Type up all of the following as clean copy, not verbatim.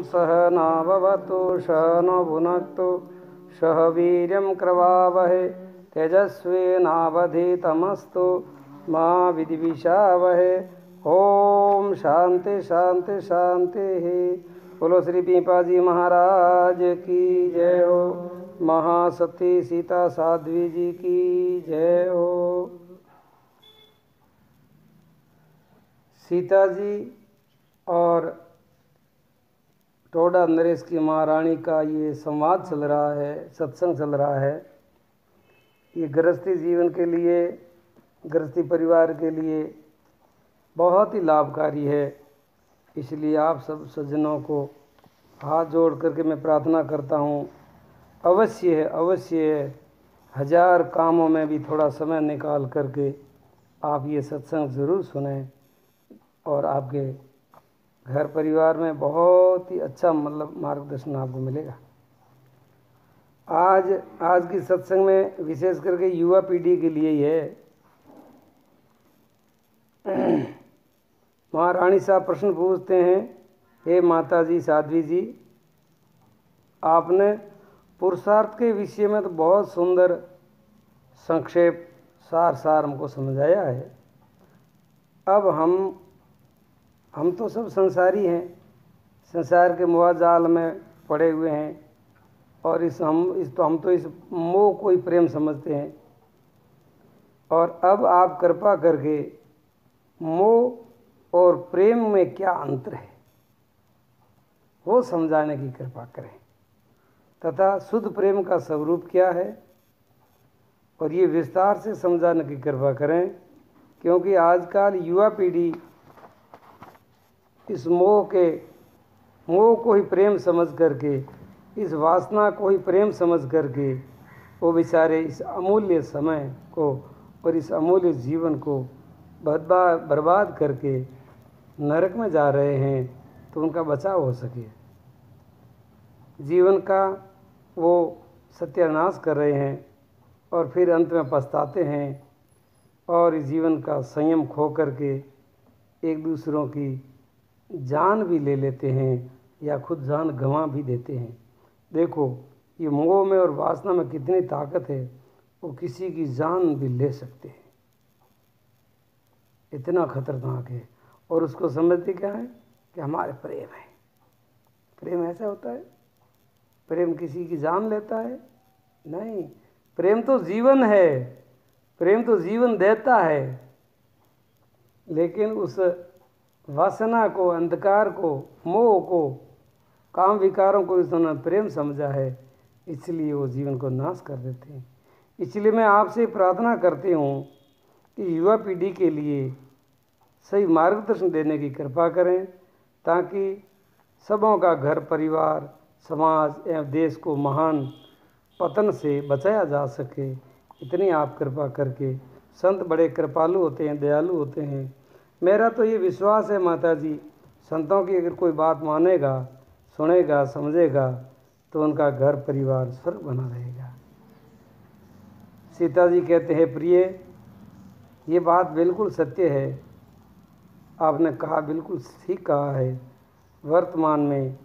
सहनाववतु सहनौ भुनक्तु सह वीर्यं करवावहै तेजस्विनावधीतमस्तु मा विद्विषावहै। ओम शांति शांति शांति। बोलो श्री पीपाजी महाराज की जय हो। महासती सीता साध्वी जी की जय हो। सीता जी और टोडा नरेश की महारानी का ये संवाद चल रहा है, सत्संग चल रहा है। ये गृहस्थी जीवन के लिए, गृहस्थी परिवार के लिए बहुत ही लाभकारी है। इसलिए आप सब सज्जनों को हाथ जोड़ करके मैं प्रार्थना करता हूँ, अवश्य है, हजार कामों में भी थोड़ा समय निकाल करके आप ये सत्संग ज़रूर सुनें और आपके घर परिवार में बहुत ही अच्छा मार्गदर्शन आपको मिलेगा। आज की सत्संग में विशेष करके युवा पीढ़ी के लिए ही है। महारानी साहब प्रश्न पूछते हैं, हे माता जी साध्वी जी, आपने पुरुषार्थ के विषय में तो बहुत सुंदर संक्षेप सार हमको समझाया है। अब हम तो सब संसारी हैं, संसार के मोहजाल में पड़े हुए हैं और हम तो इस मोह को ही प्रेम समझते हैं। और अब आप कृपा करके मोह और प्रेम में क्या अंतर है वो समझाने की कृपा करें, तथा शुद्ध प्रेम का स्वरूप क्या है और ये विस्तार से समझाने की कृपा करें। क्योंकि आजकल युवा पीढ़ी इस मोह को ही प्रेम समझ करके, इस वासना को ही प्रेम समझ करके वो बेचारे इस अमूल्य समय को और इस अमूल्य जीवन को बर्बाद करके नरक में जा रहे हैं। तो उनका बचाव हो सके, जीवन का वो सत्यानाश कर रहे हैं और फिर अंत में पछताते हैं और इस जीवन का संयम खो करके एक दूसरों की जान भी ले लेते हैं या खुद जान गंवा भी देते हैं। देखो ये मोह में और वासना में कितनी ताकत है, वो किसी की जान भी ले सकते हैं, इतना खतरनाक है। और उसको समझते क्या है कि हमारे प्रेम है। प्रेम ऐसा होता है? प्रेम किसी की जान लेता है? नहीं, प्रेम तो जीवन है, प्रेम तो जीवन देता है। लेकिन उस वासना को, अंधकार को, मोह को, काम विकारों को उसने प्रेम समझा है, इसलिए वो जीवन को नाश कर देते हैं। इसलिए मैं आपसे प्रार्थना करती हूँ कि युवा पीढ़ी के लिए सही मार्गदर्शन देने की कृपा करें, ताकि सबों का घर परिवार, समाज एवं देश को महान पतन से बचाया जा सके। इतनी आप कृपा करके, संत बड़े कृपालु होते हैं, दयालु होते हैं। मेरा तो ये विश्वास है माता जी, संतों की अगर कोई बात मानेगा, सुनेगा, समझेगा तो उनका घर परिवार स्वर्ग बना रहेगा। सीता जी कहते हैं, प्रिय, ये बात बिल्कुल सत्य है, आपने कहा बिल्कुल ठीक कहा है। वर्तमान में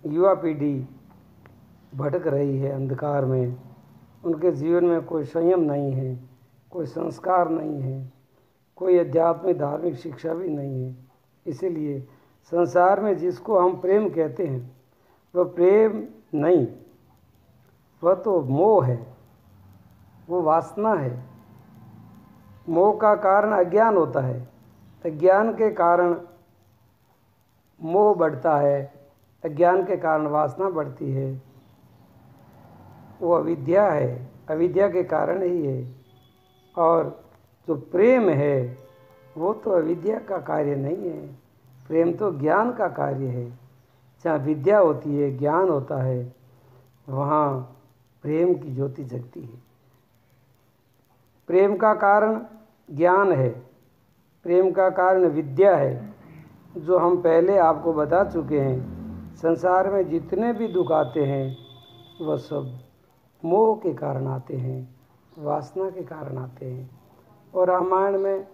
युवा पीढ़ी भटक रही है अंधकार में, उनके जीवन में कोई संयम नहीं है, कोई संस्कार नहीं है, कोई आध्यात्मिक धार्मिक शिक्षा भी नहीं है। इसीलिए संसार में जिसको हम प्रेम कहते हैं वह प्रेम नहीं, वह तो मोह है, वो वासना है। मोह का कारण अज्ञान होता है, अज्ञान के कारण मोह बढ़ता है, अज्ञान के कारण वासना बढ़ती है। वो अविद्या है, अविद्या के कारण ही है। और जो प्रेम है वो तो अविद्या का कार्य नहीं है, प्रेम तो ज्ञान का कार्य है। जहाँ विद्या होती है, ज्ञान होता है, वहाँ प्रेम की ज्योति जगती है। प्रेम का कारण ज्ञान है, प्रेम का कारण विद्या है, जो हम पहले आपको बता चुके हैं। संसार में जितने भी दुख आते हैं वह सब मोह के कारण आते हैं, वासना के कारण आते हैं। और रामायण में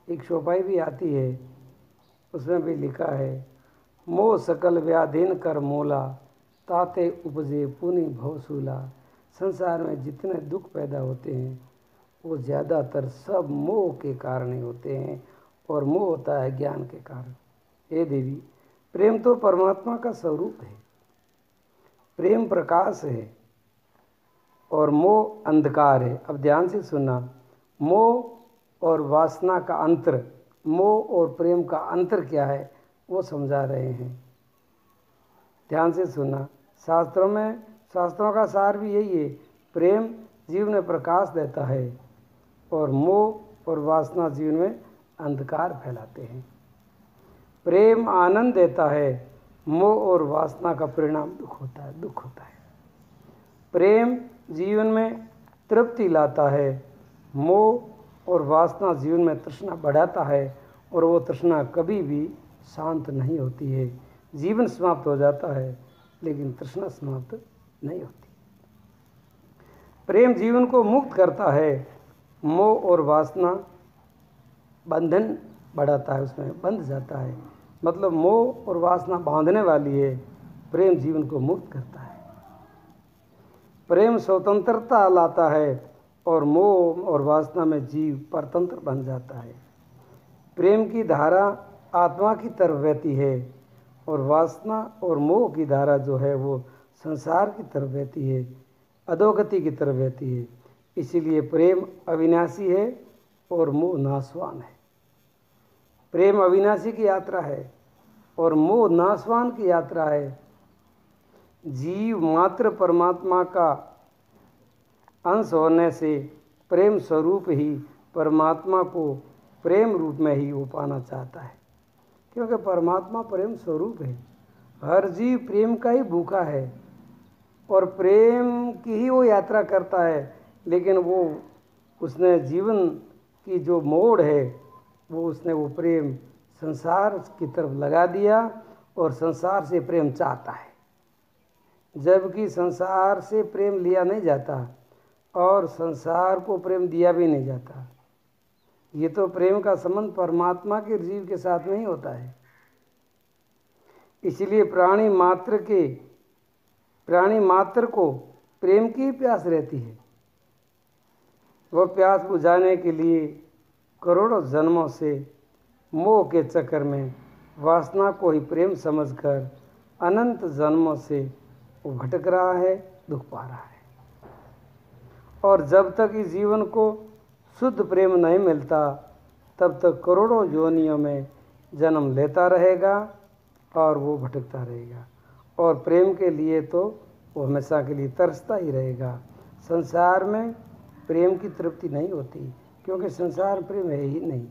एक चौपाई भी आती है, उसमें भी लिखा है, मोह सकल व्याधीन कर मोला, ताते उपजे पुनि भवसूला। संसार में जितने दुख पैदा होते हैं वो ज़्यादातर सब मोह के कारण ही होते हैं, और मोह होता है ज्ञान के कारण। हे देवी, प्रेम तो परमात्मा का स्वरूप है, प्रेम प्रकाश है और मोह अंधकार है। अब ध्यान से सुनना, मोह और वासना का अंतर, मोह और प्रेम का अंतर क्या है वो समझा रहे हैं। ध्यान से सुनना, शास्त्रों का सार भी यही है, प्रेम जीवन में प्रकाश देता है और मोह और वासना जीवन में अंधकार फैलाते हैं। प्रेम आनंद देता है, मोह और वासना का परिणाम दुख होता है। प्रेम जीवन में तृप्ति लाता है, मोह और वासना जीवन में तृष्णा बढ़ाता है, और वो तृष्णा कभी भी शांत नहीं होती है। जीवन समाप्त हो जाता है लेकिन तृष्णा समाप्त नहीं होती। प्रेम जीवन को मुक्त करता है, मोह और वासना बंधन बढ़ाता है, उसमें बंध जाता है। मतलब मोह और वासना बांधने वाली है, प्रेम जीवन को मुक्त करता है। प्रेम स्वतंत्रता लाता है और मोह और वासना में जीव परतंत्र बन जाता है। प्रेम की धारा आत्मा की तरफ बहती है और वासना और मोह की धारा जो है वो संसार की तरफ बहती है, अधोगति की तरफ बहती है। इसीलिए प्रेम अविनाशी है और मोह नाशवान है। प्रेम अविनाशी की यात्रा है और मोह नाशवान की यात्रा है। जीव मात्र परमात्मा का अंश होने से प्रेम स्वरूप ही परमात्मा को प्रेम रूप में ही वो पाना चाहता है, क्योंकि परमात्मा प्रेम स्वरूप है। हर जीव प्रेम का ही भूखा है और प्रेम की ही वो यात्रा करता है, लेकिन वो उसने जीवन की जो मोड़ है वो उसने वो प्रेम संसार की तरफ लगा दिया और संसार से प्रेम चाहता है, जबकि संसार से प्रेम लिया नहीं जाता और संसार को प्रेम दिया भी नहीं जाता। ये तो प्रेम का संबंध परमात्मा के जीव के साथ में ही होता है। इसलिए प्राणी मात्र को प्रेम की प्यास रहती है। वह प्यास बुझाने के लिए करोड़ों जन्मों से मोह के चक्कर में वासना को ही प्रेम समझकर अनंत जन्मों से वो भटक रहा है, दुख पा रहा है। और जब तक इस जीवन को शुद्ध प्रेम नहीं मिलता तब तक करोड़ों योनियों में जन्म लेता रहेगा और वो भटकता रहेगा। और प्रेम के लिए तो वो हमेशा के लिए तरसता ही रहेगा। संसार में प्रेम की तृप्ति नहीं होती, क्योंकि संसार प्रेम है ही नहीं।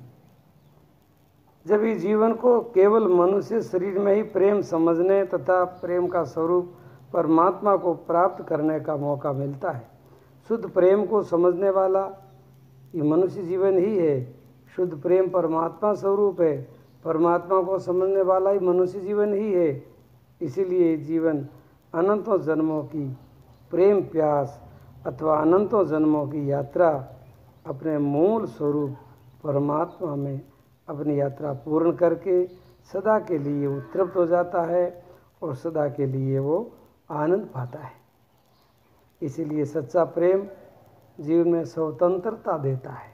जब इस जीवन को केवल मनुष्य शरीर में ही प्रेम समझने तथा प्रेम का स्वरूप परमात्मा को प्राप्त करने का मौका मिलता है। शुद्ध प्रेम को समझने वाला ये मनुष्य जीवन ही है। शुद्ध प्रेम परमात्मा स्वरूप है, परमात्मा को समझने वाला ही मनुष्य जीवन ही है। इसीलिए जीवन अनंतों जन्मों की प्रेम प्यास अथवा अनंतों जन्मों की यात्रा अपने मूल स्वरूप परमात्मा में अपनी यात्रा पूर्ण करके सदा के लिए वो तृप्त हो जाता है और सदा के लिए वो आनंद पाता है। इसीलिए सच्चा प्रेम जीवन में स्वतंत्रता देता है,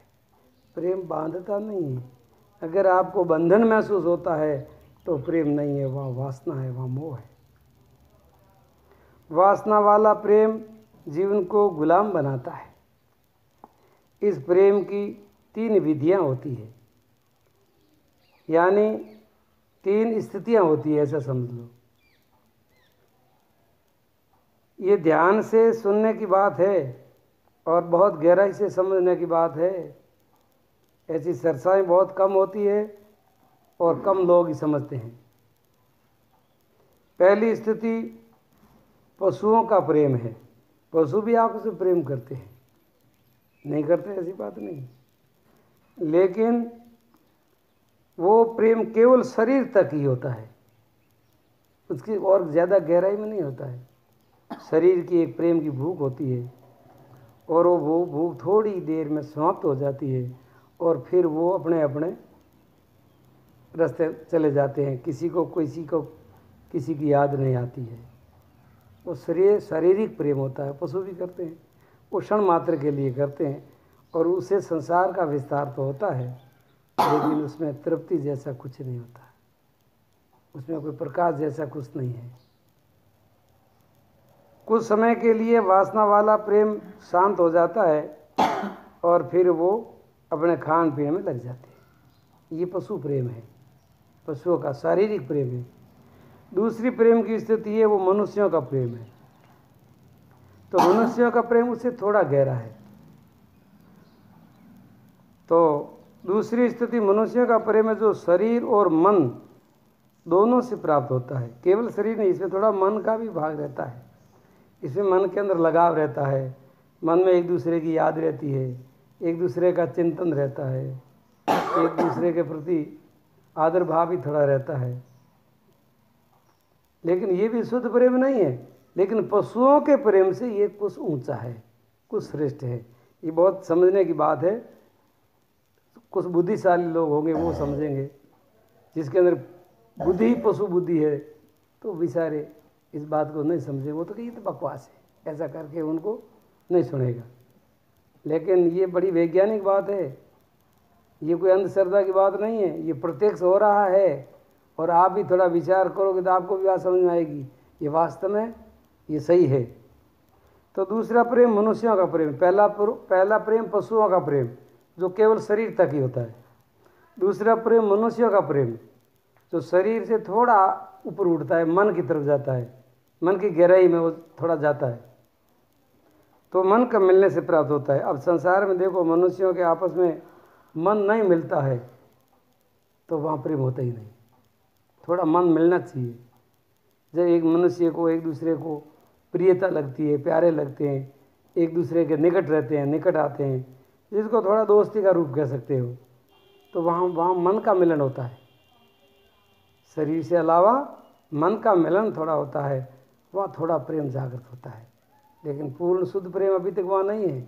प्रेम बांधता नहीं है। अगर आपको बंधन महसूस होता है तो प्रेम नहीं है, वह वासना है, वह मोह है। वासना वाला प्रेम जीवन को गुलाम बनाता है। इस प्रेम की 3 विधियां होती है, यानी 3 स्थितियां होती है, ऐसा समझ लो। ये ध्यान से सुनने की बात है और बहुत गहराई से समझने की बात है। ऐसी चर्चाएं बहुत कम होती है और कम लोग ही समझते हैं। पहली स्थिति पशुओं का प्रेम है। पशु भी आपस में प्रेम करते हैं, नहीं करते ऐसी बात नहीं, लेकिन वो प्रेम केवल शरीर तक ही होता है, उसकी और ज़्यादा गहराई में नहीं होता है। शरीर की एक प्रेम की भूख होती है और वो भूख थोड़ी देर में समाप्त हो जाती है और फिर वो अपने अपने रास्ते चले जाते हैं। किसी को किसी की याद नहीं आती है। वो शारीरिक प्रेम होता है, पशु भी करते हैं, वो क्षण मात्र के लिए करते हैं और उससे संसार का विस्तार तो होता है, लेकिन उसमें तृप्ति जैसा कुछ नहीं होता, उसमें कोई प्रकाश जैसा कुछ नहीं है। कुछ समय के लिए वासना वाला प्रेम शांत हो जाता है और फिर वो अपने खान पीने में लग जाते हैं। ये पशु प्रेम है, पशुओं का शारीरिक प्रेम है। दूसरी प्रेम की स्थिति है वो मनुष्यों का प्रेम है। तो मनुष्यों का प्रेम उससे थोड़ा गहरा है। तो दूसरी स्थिति मनुष्यों का प्रेम है जो शरीर और मन दोनों से प्राप्त होता है। केवल शरीर नहीं, इसमें थोड़ा मन का भी भाग रहता है। इसमें मन के अंदर लगाव रहता है, मन में एक दूसरे की याद रहती है, एक दूसरे का चिंतन रहता है, एक दूसरे के प्रति आदर भाव भी थोड़ा रहता है। लेकिन ये भी शुद्ध प्रेम नहीं है। लेकिन पशुओं के प्रेम से ये कुछ ऊंचा है, कुछ श्रेष्ठ है। ये बहुत समझने की बात है। कुछ बुद्धिशाली लोग होंगे वो समझेंगे, जिसके अंदर बुद्धि ही पशु बुद्धि है तो बेचारे इस बात को नहीं समझे, वो तो कि ये तो बकवास है, ऐसा करके उनको नहीं सुनेगा। लेकिन ये बड़ी वैज्ञानिक बात है, ये कोई अंधश्रद्धा की बात नहीं है, ये प्रत्यक्ष हो रहा है। और आप भी थोड़ा विचार करोगे तो आपको भी बात समझ में आएगी, ये वास्तव में ये सही है। तो दूसरा प्रेम मनुष्यों का प्रेम, पहला प्रेम पशुओं का प्रेम जो केवल शरीर तक ही होता है। दूसरा प्रेम मनुष्यों का प्रेम जो शरीर से थोड़ा ऊपर उठता है, मन की तरफ जाता है, मन की गहराई में वो थोड़ा जाता है, तो मन का मिलने से प्राप्त होता है। अब संसार में देखो, मनुष्यों के आपस में मन नहीं मिलता है तो वहाँ प्रेम होता ही नहीं। थोड़ा मन मिलना चाहिए। जब एक मनुष्य को एक दूसरे को प्रियता लगती है, प्यारे लगते हैं, एक दूसरे के निकट रहते हैं, निकट आते हैं, जिसको थोड़ा दोस्ती का रूप कह सकते हो, तो वहाँ मन का मिलन होता है। शरीर से अलावा मन का मिलन थोड़ा होता है, वहाँ थोड़ा प्रेम जागृत होता है। लेकिन पूर्ण शुद्ध प्रेम अभी तक वहाँ नहीं है,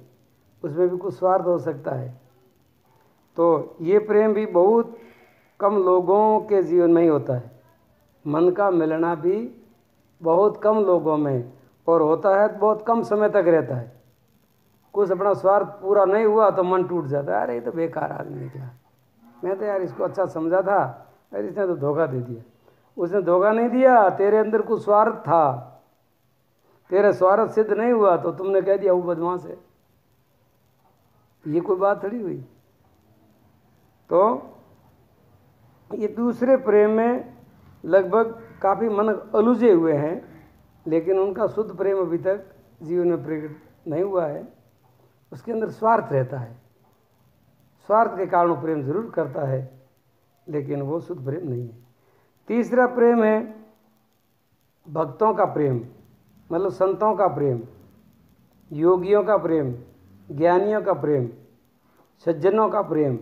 उसमें भी कुछ स्वार्थ हो सकता है। तो ये प्रेम भी बहुत कम लोगों के जीवन में ही होता है। मन का मिलना भी बहुत कम लोगों में और होता है, बहुत कम समय तक रहता है। कुछ अपना स्वार्थ पूरा नहीं हुआ तो मन टूट जाता है, अरे ये तो बेकार आदमी निकला, मैं तो यार इसको अच्छा समझा था, अरे इसने तो धोखा दे दिया। उसने धोखा नहीं दिया, तेरे अंदर कुछ स्वार्थ था, तेरा स्वार्थ सिद्ध नहीं हुआ तो तुमने कह दिया वो बदमाश है। ये कोई बात थोड़ी हुई। तो ये दूसरे प्रेम में लगभग काफ़ी मन अलझे हुए हैं, लेकिन उनका शुद्ध प्रेम अभी तक जीवन में प्रकट नहीं हुआ है। उसके अंदर स्वार्थ रहता है, स्वार्थ के कारण प्रेम जरूर करता है, लेकिन वो शुद्ध प्रेम नहीं है। तीसरा प्रेम है भक्तों का प्रेम, मतलब संतों का प्रेम, योगियों का प्रेम, ज्ञानियों का प्रेम, सज्जनों का प्रेम।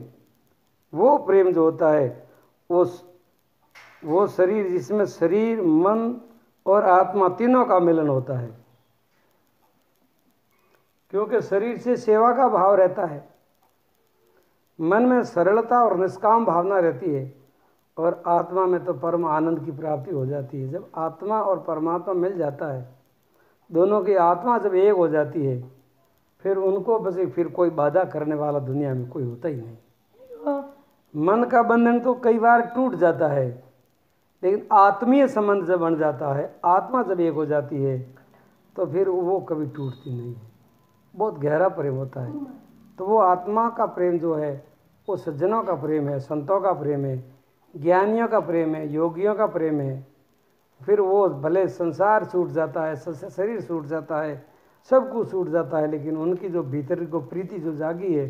वो प्रेम जो होता है वो शरीर, जिसमें शरीर, मन और आत्मा तीनों का मिलन होता है। क्योंकि शरीर से सेवा का भाव रहता है, मन में सरलता और निष्काम भावना रहती है, और आत्मा में तो परम आनंद की प्राप्ति हो जाती है। जब आत्मा और परमात्मा मिल जाता है, दोनों की आत्मा जब एक हो जाती है, फिर उनको बस फिर कोई बाधा करने वाला दुनिया में कोई होता ही नहीं। मन का बंधन तो कई बार टूट जाता है, लेकिन आत्मीय संबंध जब बन जाता है, आत्मा जब एक हो जाती है, तो फिर वो कभी टूटती नहीं है, बहुत गहरा प्रेम होता है। तो वो आत्मा का प्रेम जो है वो सज्जनों का प्रेम है, संतों का प्रेम है, ज्ञानियों का प्रेम है, योगियों का प्रेम है। फिर वो भले संसार छूट जाता है, शरीर छूट जाता है, सब कुछ छूट जाता है, लेकिन उनकी जो भीतर को प्रीति जो जागी है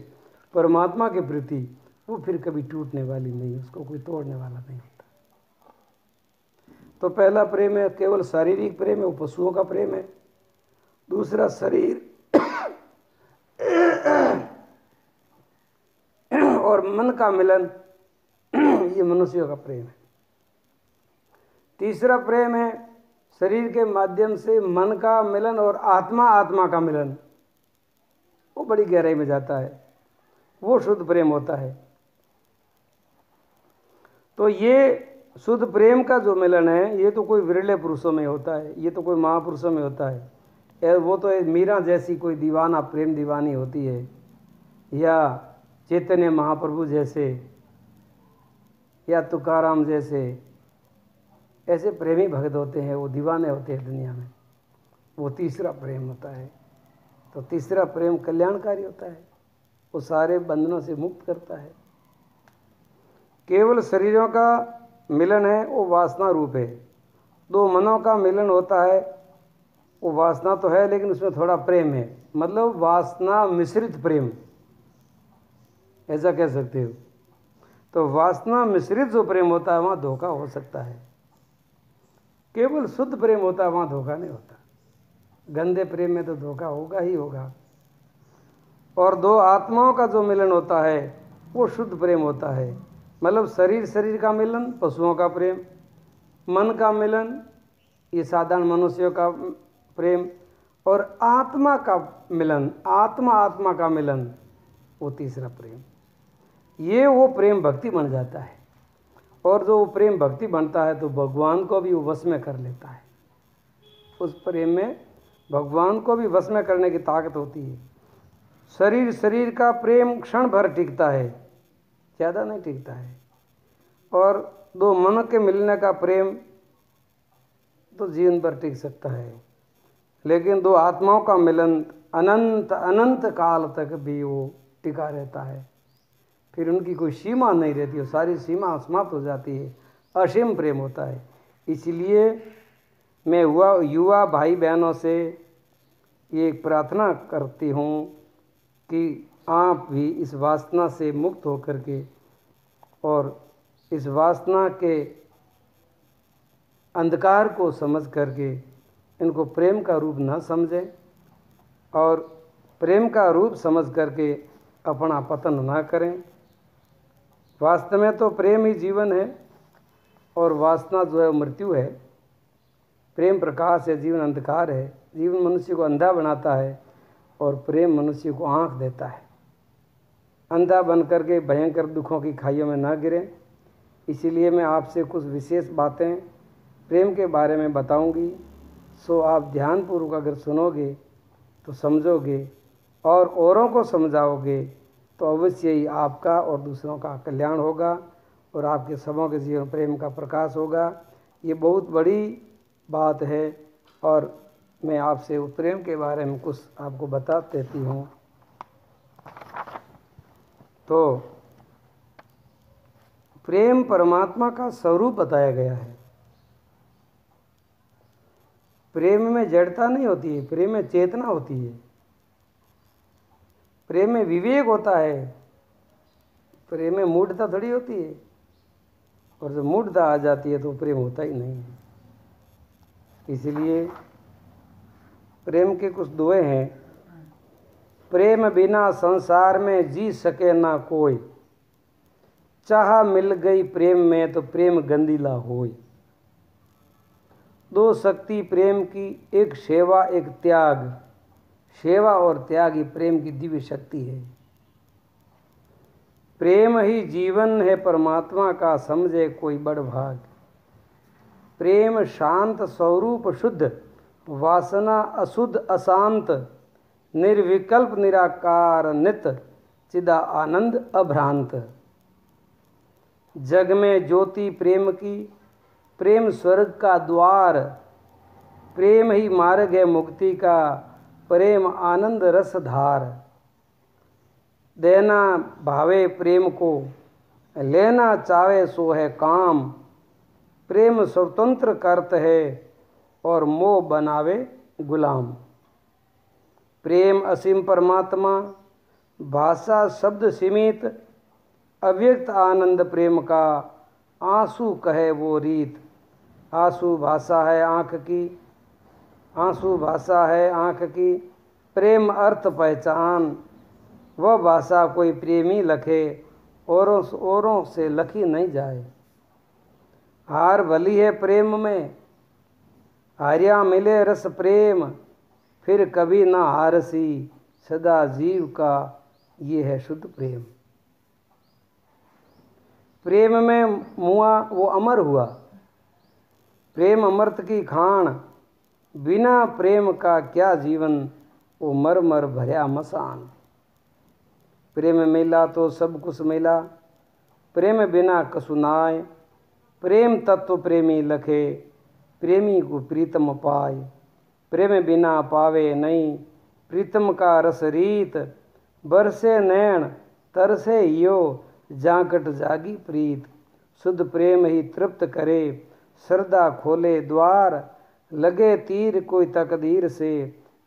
परमात्मा के प्रति, वो फिर कभी टूटने वाली नहीं, उसको कोई तोड़ने वाला नहीं होता। तो पहला प्रेम है केवल शारीरिक प्रेम है, वो पशुओं का प्रेम है। दूसरा शरीर और मन का मिलन, ये मनुष्यों का प्रेम है। तीसरा प्रेम है शरीर के माध्यम से मन का मिलन और आत्मा का मिलन, वो बड़ी गहराई में जाता है, वो शुद्ध प्रेम होता है। तो ये शुद्ध प्रेम का जो मिलन है ये तो कोई विरले पुरुषों में होता है, ये तो कोई महापुरुषों में होता है। वो तो मीरा जैसी कोई दीवाना प्रेम दीवानी होती है, या चैतन्य महाप्रभु जैसे, या तुकाराम जैसे, ऐसे प्रेमी भक्त होते हैं, वो दीवाने होते हैं दुनिया में। वो तीसरा प्रेम होता है। तो तीसरा प्रेम कल्याणकारी होता है, वो सारे बंधनों से मुक्त करता है। केवल शरीरों का मिलन है वो वासना रूप है। दो मनों का मिलन होता है वो वासना तो है, लेकिन उसमें थोड़ा प्रेम है, मतलब वासना मिश्रित प्रेम, ऐसा कह सकते हो। तो वासना मिश्रित जो प्रेम होता है वहाँ धोखा हो सकता है। केवल शुद्ध प्रेम होता है वहाँ धोखा नहीं होता। गंदे प्रेम में तो धोखा होगा ही होगा। और दो आत्माओं का जो मिलन होता है वो शुद्ध प्रेम होता है, मतलब शरीर का मिलन, पशुओं का प्रेम, मन का मिलन, ये साधारण मनुष्यों का प्रेम, और आत्मा का मिलन, आत्मा का मिलन, वो तीसरा प्रेम। ये वो प्रेम भक्ति बन जाता है। और जो वो प्रेम भक्ति बनता है तो भगवान को भी वो वश में कर लेता है। उस प्रेम में भगवान को भी वश में करने की ताकत होती है। शरीर का प्रेम क्षण भर टिकता है, ज़्यादा नहीं टिकता है। और दो मन के मिलने का प्रेम तो जीवन भर टिक सकता है, लेकिन दो आत्माओं का मिलन अनंत अनंत काल तक भी वो टिका रहता है। फिर उनकी कोई सीमा नहीं रहती, वो सारी सीमा समाप्त हो जाती है। असीम प्रेम होता है। इसलिए मैं युवा भाई बहनों से ये प्रार्थना करती हूँ कि आप भी इस वासना से मुक्त होकर के और इस वासना के अंधकार को समझ करके इनको प्रेम का रूप न समझें, और प्रेम का रूप समझ करके अपना पतन ना करें। वास्तव में तो प्रेम ही जीवन है और वासना जो है मृत्यु है। प्रेम प्रकाश है, जीवन अंधकार है। जीवन मनुष्य को अंधा बनाता है और प्रेम मनुष्य को आँख देता है। अंधा बन करके भयंकर दुखों की खाइयों में ना गिरें। इसीलिए मैं आपसे कुछ विशेष बातें प्रेम के बारे में बताऊंगी। सो आप ध्यानपूर्वक अगर सुनोगे तो समझोगे और औरों को समझाओगे तो अवश्य ही आपका और दूसरों का कल्याण होगा और आपके सबों के जीवन प्रेम का प्रकाश होगा। ये बहुत बड़ी बात है और मैं आपसे उस प्रेम के बारे में कुछ आपको बता देती हूँ। तो प्रेम परमात्मा का स्वरूप बताया गया है। प्रेम में जड़ता नहीं होती है, प्रेम में चेतना होती है। प्रेम में विवेक होता है, प्रेम में मूढ़ता थोड़ी होती है। और जब मूढ़ता आ जाती है तो प्रेम होता ही नहीं है। इसलिए प्रेम के कुछ दुए हैं। प्रेम बिना संसार में जी सके ना कोई, चाह मिल गई प्रेम में तो प्रेम गंदीला होई। दो शक्ति प्रेम की, एक सेवा एक त्याग। सेवा और त्याग ही प्रेम की दिव्य शक्ति है। प्रेम ही जीवन है परमात्मा का, समझे कोई बड़ भाग। प्रेम शांत स्वरूप शुद्ध, वासना अशुद्ध अशांत। निर्विकल्प निराकार नित, चिदा आनंद अभ्रांत। जग में ज्योति प्रेम की, प्रेम स्वर्ग का द्वार। प्रेम ही मार्ग है मुक्ति का, प्रेम आनंद रस धार। देना भावे प्रेम को, लेना चाहे सो है काम। प्रेम स्वतंत्र करत है और मोह बनावे गुलाम। प्रेम असीम परमात्मा, भाषा शब्द सीमित। अव्यक्त आनंद प्रेम का, आंसू कहे वो रीत। आंसू भाषा है आँख की, आंसू भाषा है आँख की। प्रेम अर्थ पहचान, वह भाषा कोई प्रेमी लखे, औरों से लखी नहीं जाए। हार भली है प्रेम में, हार्या मिले रस प्रेम। फिर कभी ना हारसी, सदा जीव का ये है शुद्ध प्रेम। प्रेम में मुआ वो अमर हुआ। प्रेम अमृत की खान, बिना प्रेम का क्या जीवन, वो मर मर भरया मसान। प्रेम मिला तो सब कुछ मिला, प्रेम बिना कछु नाय। प्रेम तत्व प्रेमी लखे, प्रेमी को प्रीतम पाय। प्रेम बिना पावे नहीं, प्रीतम का रस रीत। बरसे नैन तरसे यो, जाकट जागी प्रीत। शुद्ध प्रेम ही तृप्त करे, श्रद्धा खोले द्वार। लगे तीर कोई तकदीर से,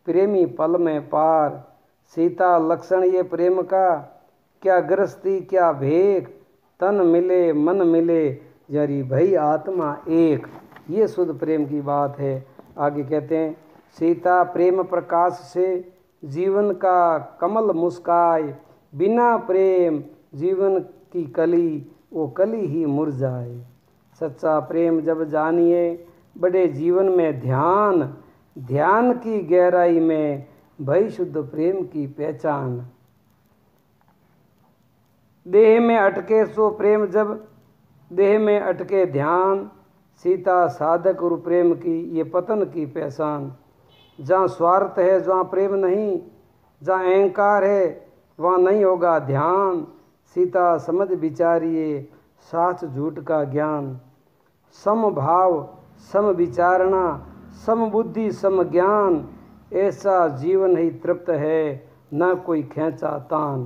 प्रेमी पल में पार। सीता लक्षण ये प्रेम का, क्या गृहस्थी क्या भेक। तन मिले मन मिले, जरी भई आत्मा एक। ये शुद्ध प्रेम की बात है। आगे कहते हैं, सीता प्रेम प्रकाश से जीवन का कमल मुस्काए। बिना प्रेम जीवन की कली, वो कली ही मुरझाए। सच्चा प्रेम जब जानिए, बड़े जीवन में ध्यान। ध्यान की गहराई में भई शुद्ध प्रेम की पहचान। देह में अटके सो प्रेम जब, देह में अटके ध्यान। सीता साधक और प्रेम की ये पतन की पहचान। जहाँ स्वार्थ है जहाँ प्रेम नहीं, जहाँ अहंकार है वहाँ नहीं होगा ध्यान। सीता समझ विचारिए, साच झूठ का ज्ञान। सम भाव सम विचारणा, सम बुद्धि सम ज्ञान। ऐसा जीवन ही तृप्त है, न कोई खेचा तान।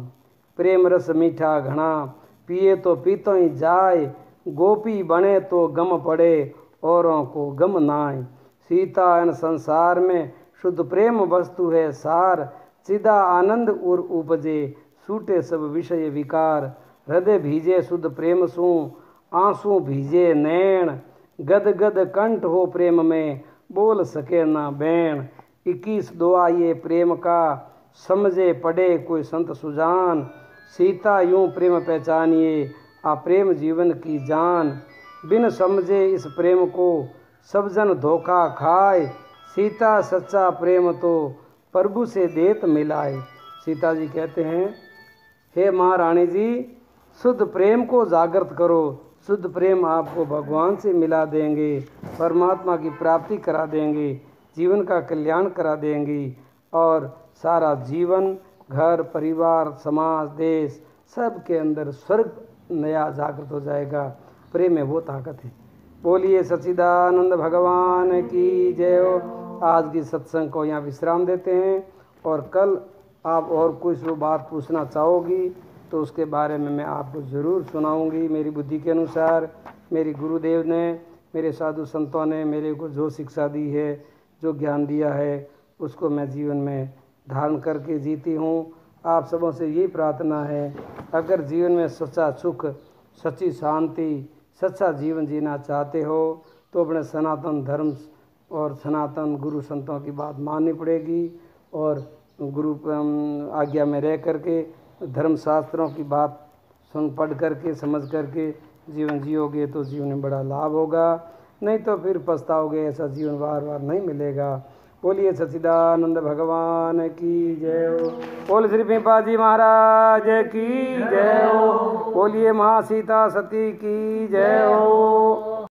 प्रेम रस मीठा घना, पिए तो पीतो ही जाए। गोपी बने तो गम पड़े, औरों को गम नाय। सीता इन संसार में शुद्ध प्रेम वस्तु है सार। चिदा आनंद उर उपजे, सूटे सब विषय विकार। हृदय भीजे शुद्ध प्रेम सू, आंसू भीजे नैन। गद गद कंठ हो प्रेम में, बोल सके ना बैन। 21 दुआ ये प्रेम का, समझे पढ़े कोई संत सुजान। सीता यूं प्रेम पहचानिए, आ प्रेम जीवन की जान। बिन समझे इस प्रेम को, सब जन धोखा खाए। सीता सच्चा प्रेम तो, प्रभु से देत मिलाए। सीता जी कहते हैं, हे महारानी जी, शुद्ध प्रेम को जागृत करो। शुद्ध प्रेम आपको भगवान से मिला देंगे, परमात्मा की प्राप्ति करा देंगे, जीवन का कल्याण करा देंगी। और सारा जीवन, घर परिवार समाज देश सब के अंदर स्वर्ग नया जागृत हो जाएगा। प्रेम में वो ताकत है। बोलिए सच्चिदानंद भगवान की जय हो। आज की सत्संग को यहाँ विश्राम देते हैं, और कल आप और कुछ जो बात पूछना चाहोगी तो उसके बारे में मैं आपको ज़रूर सुनाऊंगी। मेरी बुद्धि के अनुसार, मेरे गुरुदेव ने, मेरे साधु संतों ने मेरे को जो शिक्षा दी है, जो ज्ञान दिया है, उसको मैं जीवन में धारण करके जीती हूँ। आप सबों से यही प्रार्थना है, अगर जीवन में सच्चा सुख, सच्ची शांति, सच्चा जीवन जीना चाहते हो तो अपने सनातन धर्म और सनातन गुरु संतों की बात माननी पड़ेगी, और गुरु आज्ञा में रह करके धर्म शास्त्रों की बात सुन पढ़ करके समझ करके जीवन जियोगे तो जीवन में बड़ा लाभ होगा। नहीं तो फिर पछताओगे, ऐसा जीवन बार बार नहीं मिलेगा। बोलिए सच्चिदानंद भगवान की जय हो। बोल श्री पिपा जी महाराज की जय हो। बोलिए महासीता सती की जय हो।